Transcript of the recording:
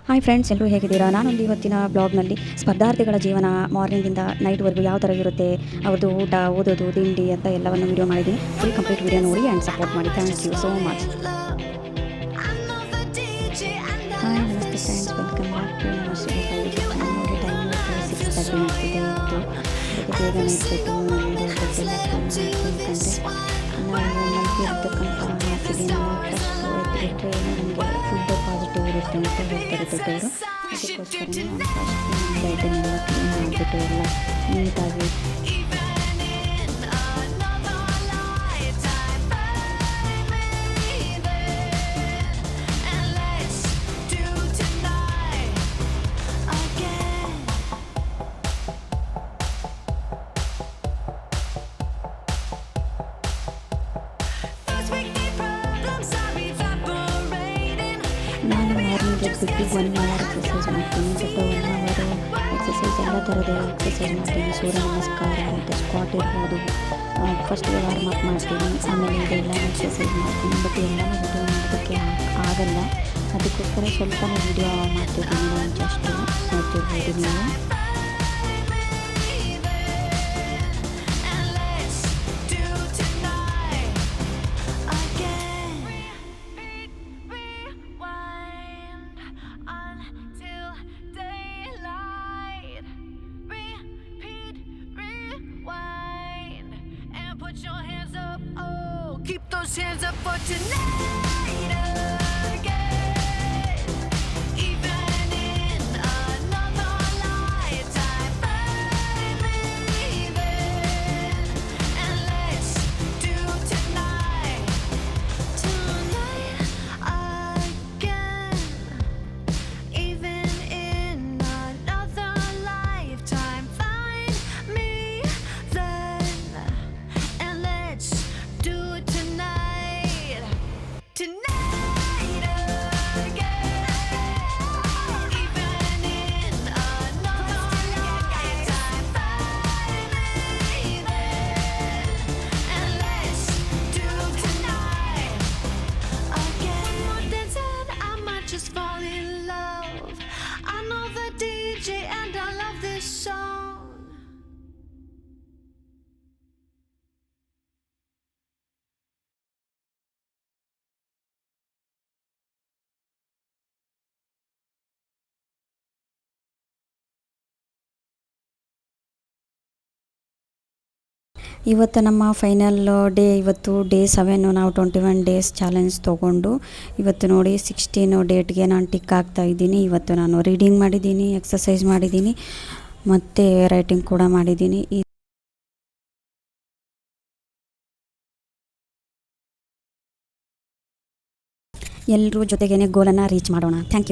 Hi friends, ಎಲ್ಲರೂ ಹೇಗಿದ್ದೀರಾ? ನಾನೊಂದು ಇವತ್ತಿನ ಬ್ಲಾಗ್ನಲ್ಲಿ ಸ್ಪರ್ಧಾರ್ಥಿಗಳ ಜೀವನ ಮಾರ್ನಿಂಗಿಂದ ನೈಟ್ವರೆಗೂ ಯಾವ ಥರ ಇರುತ್ತೆ, ಅವ್ರದ್ದು ಊಟ, ಓದೋದು, ತಿಂಡಿ ಅಂತ ಎಲ್ಲವನ್ನು ವೀಡಿಯೋ ಮಾಡಿದ್ದೀನಿ. ಫುಲ್ ಕಂಪ್ಲೀಟ್ ವೀಡಿಯೋ ನೋಡಿ ಆ್ಯಂಡ್ ಸಪೋರ್ಟ್ ಮಾಡಿ. Thank you so much. Hi, ನಮಸ್ತೆ ಫ್ರೆಂಡ್ಸ್, ವೆಲ್ಕಮ್ ಬ್ಯಾಕ್ ಟು ನಮ್ಮ ಶ್ರೀಲತಾ ಯೂಟ್ಯೂಬ್ ಚಾನಲ್. ನೋಡಿ, ಟೈಮ್ ಇವತ್ತು 6:30 ಆಗ್ತಿದೆ. ಇವತ್ತು ಬೇಗ ನಿಂತ್ಬಿಟ್ಟು ನಮ್ಮದು ಬೆಡ್ಡೆಲ್ಲ ನಾವು ಮಲ್ಗಿರ್ತಕ್ಕಂಥ ಹಾಸಿಗೆನ ಫಸ್ಟ್ ಎತ್ತಿಬಿಟ್ರೆ ನಮಗೆ ಫುಡ್ ಪಾಸಿಟಿವ್ ಇರುತ್ತೆ ಅಂತ ಹೇಳ್ತಾರೆ ದೊಡ್ಡವರು. ಅದಕ್ಕೋಸ್ಕರ ನಾನು ಫಸ್ಟ್ ನಮ್ಮ ಬೆಡ್ಡನ್ನೆಲ್ಲ ಕ್ಲೀನ್ ಮಾಡಿಬಿಟ್ಟು ಎಲ್ಲ ನೀಟಾಗಿ ನಾನು ಮಾರ್ನಿಂಗ್ ಎದ್ಬಿಟ್ಟು 1 ಅವರ್ ಎಕ್ಸಸೈಸ್ ಮಾಡ್ತೀನಿ. ಬಟ್ 1 ಅವರು ಎಕ್ಸಸೈಸ್ ಎಲ್ಲ ಥರದ ಎಕ್ಸಸೈಸ್ ಮಾಡ್ತೀನಿ. ಸೂರ್ಯ ನಮಸ್ಕಾರ ಮತ್ತು ಸ್ಕ್ವಾಟ್ ಇರ್ಬೋದು. ಫಸ್ಟಿಗೆ ವಾರ್ಮ್ ಅಪ್ ಮಾಡ್ತೀನಿ, ಆಮೇಲೆ ಇದೆಲ್ಲ ಎಕ್ಸಸೈಸ್ ಮಾಡ್ತೀನಿ. ಬಟ್ ಎಲ್ಲನೂ ವಿಡಿಯೋ ಮಾಡೋದಕ್ಕೆ ಆಗಲ್ಲ. ಅದಕ್ಕೋಸ್ಕರ ಸ್ವಲ್ಪನೇ ವಿಡಿಯೋ ಮಾಡ್ತಿದ್ದೀನಿ. ನಾನು ಜಸ್ಟ್ ನೋಡ್ತಿರ್ಬೋದು ನೀವು. Put your hands up, oh, keep those hands up for tonight again. Even in another lifetime, find me then, and let's do tonight again. Even in another lifetime, find me then, and let's do it tonight again. Even in another lifetime, find me then, and let's do tonight again. More than said, I might just fall in love. I know the DJ and I love this song. ಇವತ್ತು ನಮ್ಮ final day. ಇವತ್ತು day 7. ನಾವು 21 days challenge ತೊಗೊಂಡು ಇವತ್ತು ನೋಡಿ 16 ಡೇಟ್ಗೆ ನಾನು tick ಆಗ್ತಾ ಇದ್ದೀನಿ. ಇವತ್ತು ನಾನು ರೀಡಿಂಗ್ ಮಾಡಿದ್ದೀನಿ, ಎಕ್ಸಸೈಸ್ ಮಾಡಿದ್ದೀನಿ ಮತ್ತು ರೈಟಿಂಗ್ ಕೂಡ ಮಾಡಿದ್ದೀನಿ. ಎಲ್ಲರೂ ಜೊತೆಗೇ ಗೋಲನ್ನು ರೀಚ್ ಮಾಡೋಣ. Thank you.